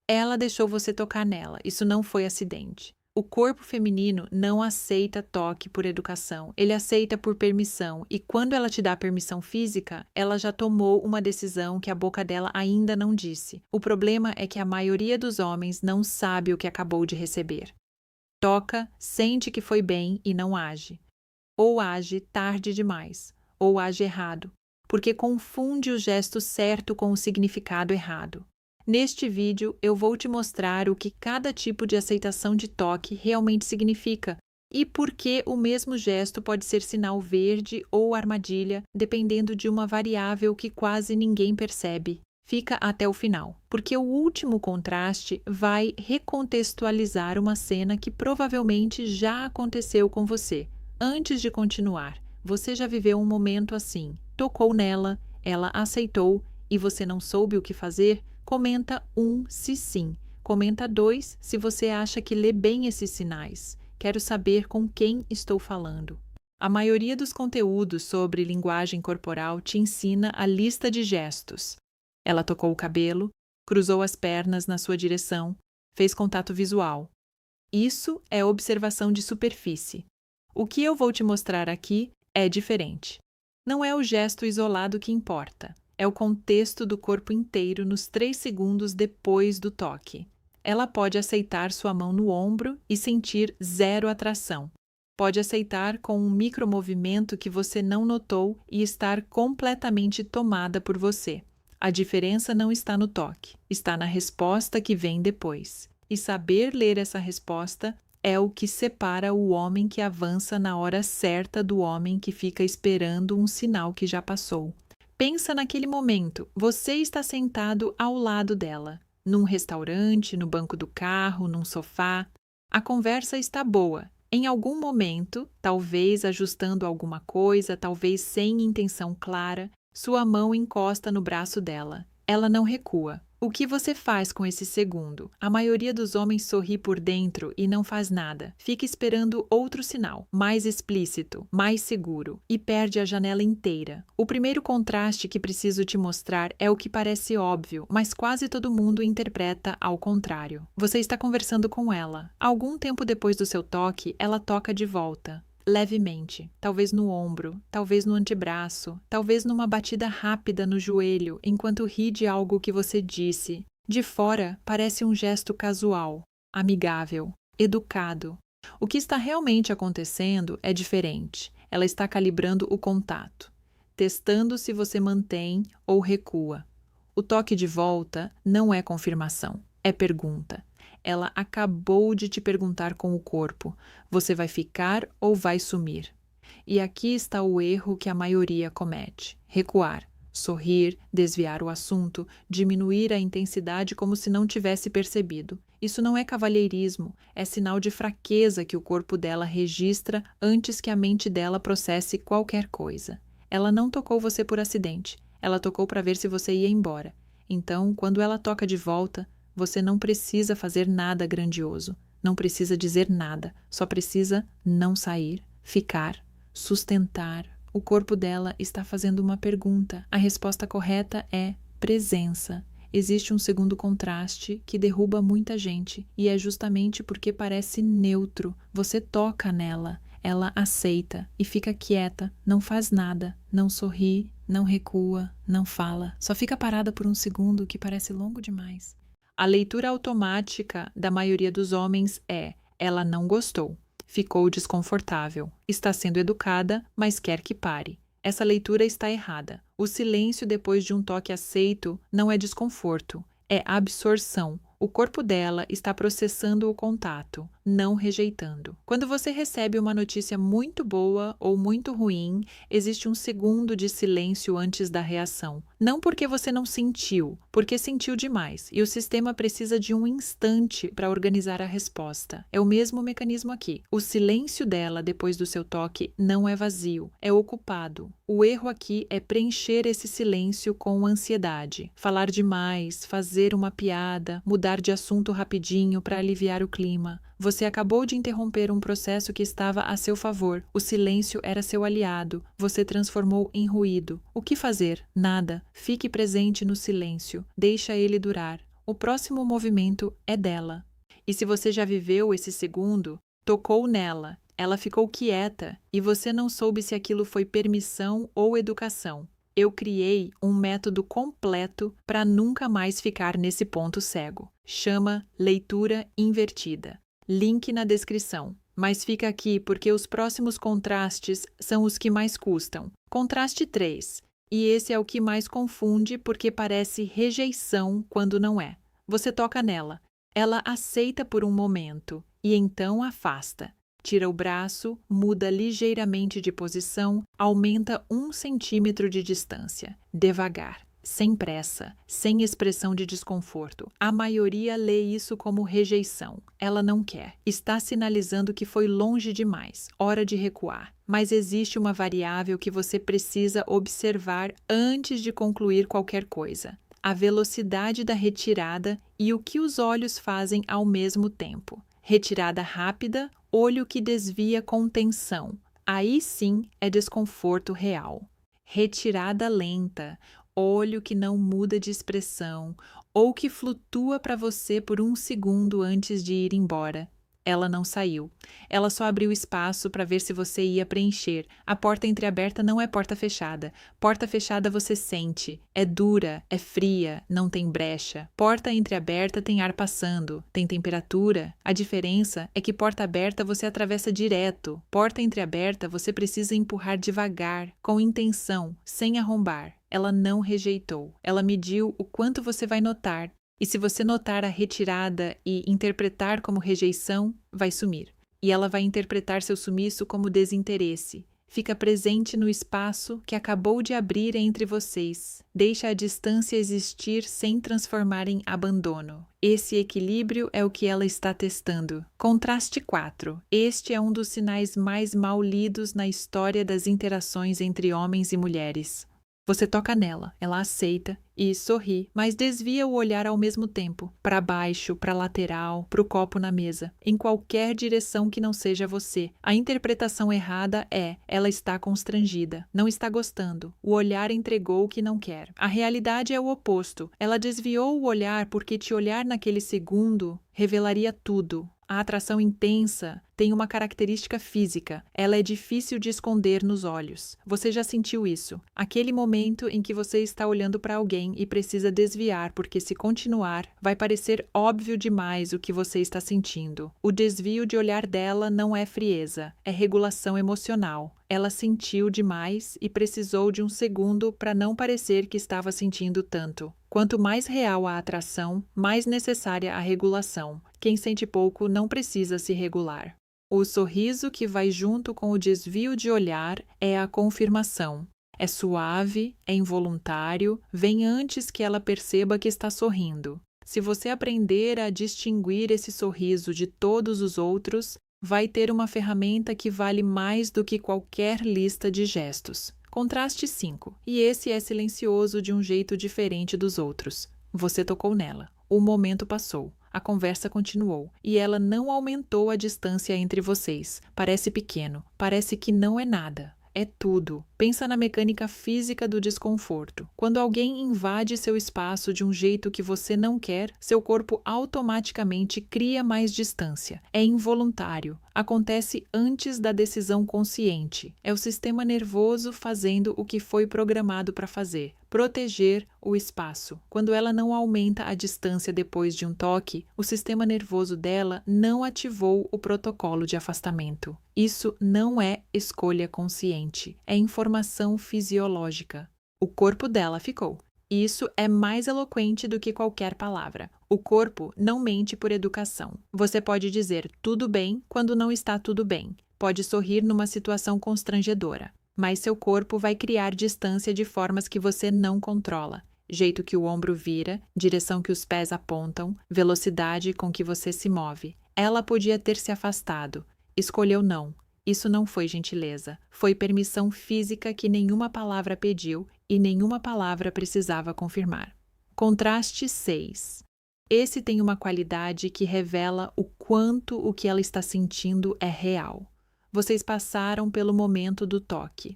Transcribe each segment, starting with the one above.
Ela deixou você tocar nela, isso não foi acidente. O corpo feminino não aceita toque por educação, ele aceita por permissão, e quando ela te dá permissão física, ela já tomou uma decisão que a boca dela ainda não disse. O problema é que a maioria dos homens não sabe o que acabou de receber. Toca, sente que foi bem e não age. Ou age tarde demais, ou age errado, porque confunde o gesto certo com o significado errado. Neste vídeo, eu vou te mostrar o que cada tipo de aceitação de toque realmente significa e por que o mesmo gesto pode ser sinal verde ou armadilha, dependendo de uma variável que quase ninguém percebe. Fica até o final, porque o último contraste vai recontextualizar uma cena que provavelmente já aconteceu com você. Antes de continuar, você já viveu um momento assim, tocou nela, ela aceitou e você não soube o que fazer? Comenta 1 se sim. Comenta 2 se você acha que lê bem esses sinais. Quero saber com quem estou falando. A maioria dos conteúdos sobre linguagem corporal te ensina a lista de gestos. Ela tocou o cabelo, cruzou as pernas na sua direção, fez contato visual. Isso é observação de superfície. O que eu vou te mostrar aqui é diferente. Não é o gesto isolado que importa. É o contexto do corpo inteiro nos 3 segundos depois do toque. Ela pode aceitar sua mão no ombro e sentir zero atração. Pode aceitar com um micromovimento que você não notou e estar completamente tomada por você. A diferença não está no toque, está na resposta que vem depois. E saber ler essa resposta é o que separa o homem que avança na hora certa do homem que fica esperando um sinal que já passou. Pensa naquele momento, você está sentado ao lado dela, num restaurante, no banco do carro, num sofá. A conversa está boa. Em algum momento, talvez ajustando alguma coisa, talvez sem intenção clara, sua mão encosta no braço dela. Ela não recua. O que você faz com esse segundo? A maioria dos homens sorri por dentro e não faz nada. Fica esperando outro sinal, mais explícito, mais seguro, e perde a janela inteira. O primeiro contraste que preciso te mostrar é o que parece óbvio, mas quase todo mundo interpreta ao contrário. Você está conversando com ela. Algum tempo depois do seu toque, ela toca de volta. Levemente, talvez no ombro, talvez no antebraço, talvez numa batida rápida no joelho, enquanto ri de algo que você disse. De fora, parece um gesto casual, amigável, educado. O que está realmente acontecendo é diferente. Ela está calibrando o contato, testando se você mantém ou recua. O toque de volta não é confirmação, é pergunta. Ela acabou de te perguntar com o corpo: você vai ficar ou vai sumir? E aqui está o erro que a maioria comete: recuar, sorrir, desviar o assunto, diminuir a intensidade como se não tivesse percebido. Isso não é cavalheirismo, é sinal de fraqueza que o corpo dela registra antes que a mente dela processe qualquer coisa. Ela não tocou você por acidente, ela tocou para ver se você ia embora. Então, quando ela toca de volta, você não precisa fazer nada grandioso, não precisa dizer nada, só precisa não sair, ficar, sustentar. O corpo dela está fazendo uma pergunta. A resposta correta é presença. Existe um segundo contraste que derruba muita gente, e é justamente porque parece neutro. Você toca nela, ela aceita e fica quieta, não faz nada, não sorri, não recua, não fala, só fica parada por um segundo que parece longo demais. A leitura automática da maioria dos homens é: ela não gostou, ficou desconfortável, está sendo educada, mas quer que pare. Essa leitura está errada. O silêncio depois de um toque aceito não é desconforto, é absorção. O corpo dela está processando o contato, não rejeitando. Quando você recebe uma notícia muito boa ou muito ruim, existe um segundo de silêncio antes da reação. Não porque você não sentiu, porque sentiu demais, e o sistema precisa de um instante para organizar a resposta. É o mesmo mecanismo aqui. O silêncio dela depois do seu toque não é vazio, é ocupado. O erro aqui é preencher esse silêncio com ansiedade, falar demais, fazer uma piada, mudar de assunto rapidinho para aliviar o clima. Você acabou de interromper um processo que estava a seu favor. O silêncio era seu aliado. Você transformou em ruído. O que fazer? Nada. Fique presente no silêncio. Deixa ele durar. O próximo movimento é dela. E se você já viveu esse segundo, tocou nela, ela ficou quieta e você não soube se aquilo foi permissão ou educação. Eu criei um método completo para nunca mais ficar nesse ponto cego. Chama leitura invertida. Link na descrição. Mas fica aqui porque os próximos contrastes são os que mais custam. Contraste 3. E esse é o que mais confunde porque parece rejeição quando não é. Você toca nela. Ela aceita por um momento e então afasta. Tira o braço, muda ligeiramente de posição, aumenta 1 centímetro de distância. Devagar, sem pressa, sem expressão de desconforto. A maioria lê isso como rejeição. Ela não quer. Está sinalizando que foi longe demais. Hora de recuar. Mas existe uma variável que você precisa observar antes de concluir qualquer coisa. A velocidade da retirada e o que os olhos fazem ao mesmo tempo. Retirada rápida, olho que desvia com tensão. Aí sim é desconforto real. Retirada lenta, olho que não muda de expressão ou que flutua para você por 1 segundo antes de ir embora. Ela não saiu. Ela só abriu espaço para ver se você ia preencher. A porta entreaberta não é porta fechada. Porta fechada você sente. É dura, é fria, não tem brecha. Porta entreaberta tem ar passando, tem temperatura. A diferença é que porta aberta você atravessa direto. Porta entreaberta você precisa empurrar devagar, com intenção, sem arrombar. Ela não rejeitou. Ela mediu o quanto você vai notar. E se você notar a retirada e interpretar como rejeição, vai sumir. E ela vai interpretar seu sumiço como desinteresse. Fica presente no espaço que acabou de abrir entre vocês. Deixa a distância existir sem transformar em abandono. Esse equilíbrio é o que ela está testando. Contraste 4. Este é um dos sinais mais mal lidos na história das interações entre homens e mulheres. Você toca nela, ela aceita e sorri, mas desvia o olhar ao mesmo tempo, para baixo, para lateral, para o copo na mesa, em qualquer direção que não seja você. A interpretação errada é: ela está constrangida, não está gostando, o olhar entregou o que não quer. A realidade é o oposto. Ela desviou o olhar porque te olhar naquele segundo revelaria tudo. A atração intensa tem uma característica física. Ela é difícil de esconder nos olhos. Você já sentiu isso? Aquele momento em que você está olhando para alguém e precisa desviar porque se continuar, vai parecer óbvio demais o que você está sentindo. O desvio de olhar dela não é frieza, é regulação emocional. Ela sentiu demais e precisou de um segundo para não parecer que estava sentindo tanto. Quanto mais real a atração, mais necessária a regulação. Quem sente pouco não precisa se regular. O sorriso que vai junto com o desvio de olhar é a confirmação. É suave, é involuntário, vem antes que ela perceba que está sorrindo. Se você aprender a distinguir esse sorriso de todos os outros, vai ter uma ferramenta que vale mais do que qualquer lista de gestos. Contraste 5. E esse é silencioso de um jeito diferente dos outros. Você tocou nela. O momento passou. A conversa continuou. E ela não aumentou a distância entre vocês. Parece pequeno. Parece que não é nada. É tudo. Pensa na mecânica física do desconforto. Quando alguém invade seu espaço de um jeito que você não quer, seu corpo automaticamente cria mais distância. É involuntário. Acontece antes da decisão consciente. É o sistema nervoso fazendo o que foi programado para fazer. Proteger o espaço. Quando ela não aumenta a distância depois de um toque, o sistema nervoso dela não ativou o protocolo de afastamento. Isso não é escolha consciente. É informação fisiológica. O corpo dela ficou. Isso é mais eloquente do que qualquer palavra. O corpo não mente por educação. Você pode dizer tudo bem quando não está tudo bem. Pode sorrir numa situação constrangedora. Mas seu corpo vai criar distância de formas que você não controla. Jeito que o ombro vira, direção que os pés apontam, velocidade com que você se move. Ela podia ter se afastado. Escolheu não. Isso não foi gentileza. Foi permissão física que nenhuma palavra pediu e nenhuma palavra precisava confirmar. Contraste 6. Esse tem uma qualidade que revela o quanto o que ela está sentindo é real. Vocês passaram pelo momento do toque.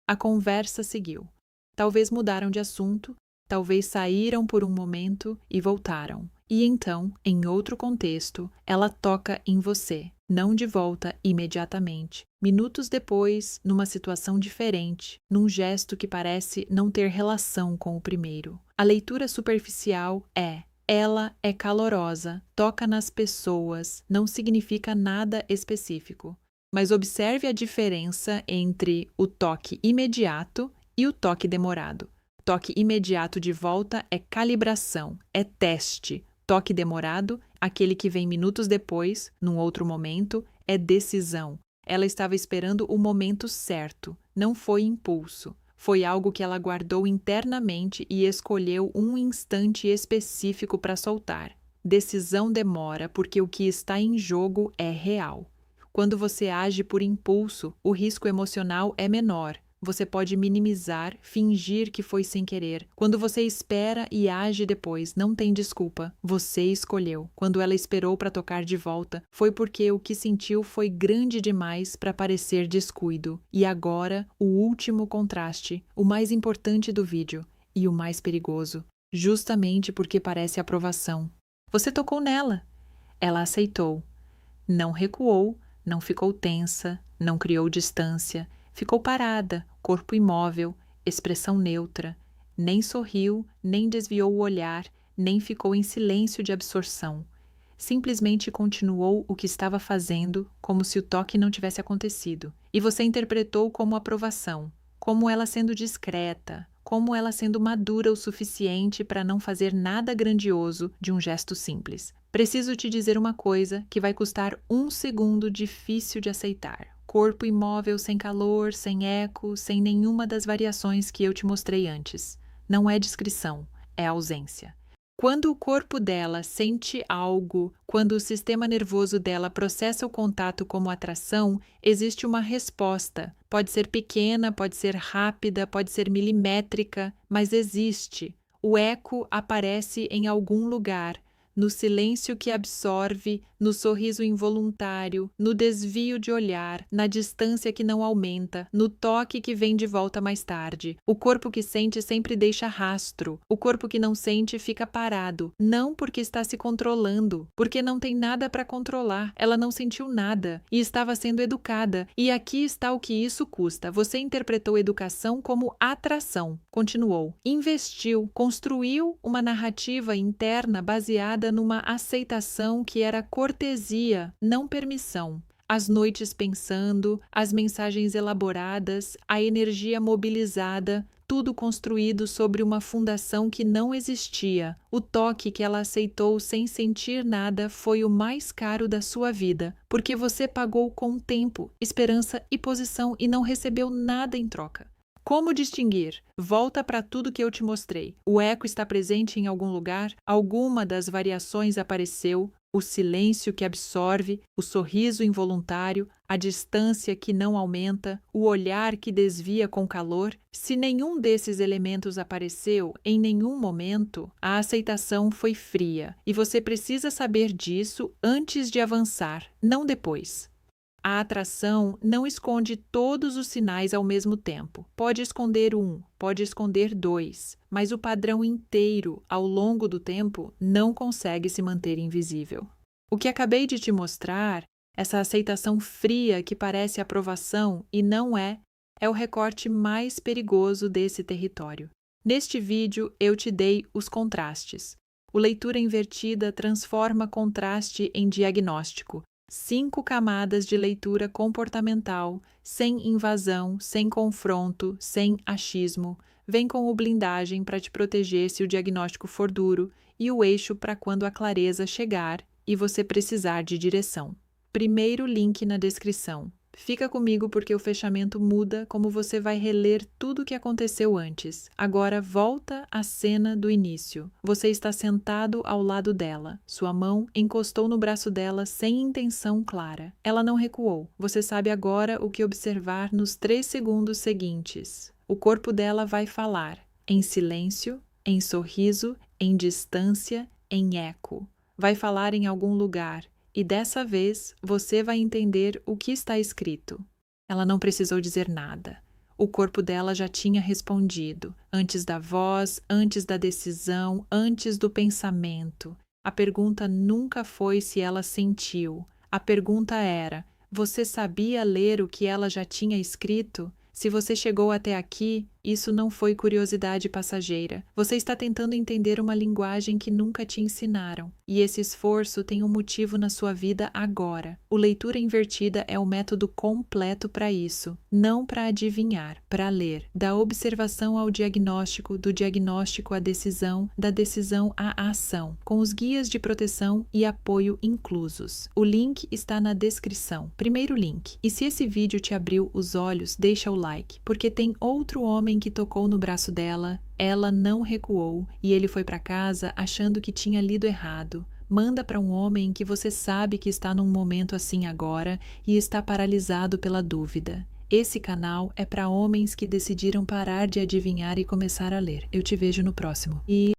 A conversa seguiu. Talvez mudaram de assunto, talvez saíram por um momento e voltaram. E então, em outro contexto, ela toca em você, não de volta imediatamente. Minutos depois, numa situação diferente, num gesto que parece não ter relação com o primeiro. A leitura superficial é: ela é calorosa, toca nas pessoas, não significa nada específico. Mas observe a diferença entre o toque imediato e o toque demorado. Toque imediato de volta é calibração, é teste. Toque demorado, aquele que vem minutos depois, num outro momento, é decisão. Ela estava esperando o momento certo, não foi impulso. Foi algo que ela guardou internamente e escolheu um instante específico para soltar. Decisão demora porque o que está em jogo é real. Quando você age por impulso, o risco emocional é menor. Você pode minimizar, fingir que foi sem querer. Quando você espera e age depois, não tem desculpa. Você escolheu. Quando ela esperou para tocar de volta, foi porque o que sentiu foi grande demais para parecer descuido. E agora, o último contraste, o mais importante do vídeo e o mais perigoso, justamente porque parece aprovação. Você tocou nela. Ela aceitou. Não recuou, não ficou tensa, não criou distância. Ficou parada, corpo imóvel, expressão neutra. Nem sorriu, nem desviou o olhar, nem ficou em silêncio de absorção. Simplesmente continuou o que estava fazendo, como se o toque não tivesse acontecido. E você interpretou como aprovação, como ela sendo discreta, como ela sendo madura o suficiente para não fazer nada grandioso de um gesto simples. Preciso te dizer uma coisa que vai custar 1 segundo difícil de aceitar. Corpo imóvel sem calor, sem eco, sem nenhuma das variações que eu te mostrei antes. Não é descrição, é ausência. Quando o corpo dela sente algo, quando o sistema nervoso dela processa o contato como atração, existe uma resposta. Pode ser pequena, pode ser rápida, pode ser milimétrica, mas existe. O eco aparece em algum lugar. No silêncio que absorve, no sorriso involuntário, no desvio de olhar, na distância que não aumenta, no toque que vem de volta mais tarde. O corpo que sente sempre deixa rastro. O corpo que não sente fica parado, não porque está se controlando, porque não tem nada para controlar. Ela não sentiu nada e estava sendo educada. E aqui está o que isso custa. Você interpretou educação como atração. Continuou. Investiu, construiu uma narrativa interna baseada numa aceitação que era cortesia, não permissão. As noites pensando, as mensagens elaboradas, a energia mobilizada, tudo construído sobre uma fundação que não existia. O toque que ela aceitou sem sentir nada foi o mais caro da sua vida, porque você pagou com tempo, esperança e posição e não recebeu nada em troca. Como distinguir? Volta para tudo que eu te mostrei. O eco está presente em algum lugar? Alguma das variações apareceu? O silêncio que absorve, o sorriso involuntário, a distância que não aumenta, o olhar que desvia com calor? Se nenhum desses elementos apareceu em nenhum momento, a aceitação foi fria, e você precisa saber disso antes de avançar, não depois. A atração não esconde todos os sinais ao mesmo tempo. Pode esconder um, pode esconder dois, mas o padrão inteiro, ao longo do tempo, não consegue se manter invisível. O que acabei de te mostrar, essa aceitação fria que parece aprovação e não é o recorte mais perigoso desse território. Neste vídeo, eu te dei os contrastes. O leitura invertida transforma contraste em diagnóstico. 5 camadas de leitura comportamental, sem invasão, sem confronto, sem achismo. Vem com o blindagem para te proteger se o diagnóstico for duro e o eixo para quando a clareza chegar e você precisar de direção. Primeiro link na descrição. Fica comigo porque o fechamento muda como você vai reler tudo o que aconteceu antes. Agora volta à cena do início. Você está sentado ao lado dela. Sua mão encostou no braço dela sem intenção clara. Ela não recuou. Você sabe agora o que observar nos 3 segundos seguintes. O corpo dela vai falar. Em silêncio, em sorriso, em distância, em eco. Vai falar em algum lugar. E dessa vez, você vai entender o que está escrito. Ela não precisou dizer nada. O corpo dela já tinha respondido, antes da voz, antes da decisão, antes do pensamento. A pergunta nunca foi se ela sentiu. A pergunta era: você sabia ler o que ela já tinha escrito? Se você chegou até aqui, isso não foi curiosidade passageira. Você está tentando entender uma linguagem que nunca te ensinaram. E esse esforço tem um motivo na sua vida agora. O leitura invertida é o método completo para isso. Não para adivinhar, para ler. Da observação ao diagnóstico, do diagnóstico à decisão, da decisão à ação. Com os guias de proteção e apoio inclusos. O link está na descrição. Primeiro link. E se esse vídeo te abriu os olhos, deixa o like, porque tem outro homem que tocou no braço dela, ela não recuou e ele foi para casa achando que tinha lido errado. Manda para um homem que você sabe que está num momento assim agora e está paralisado pela dúvida. Esse canal é para homens que decidiram parar de adivinhar e começar a ler. Eu te vejo no próximo.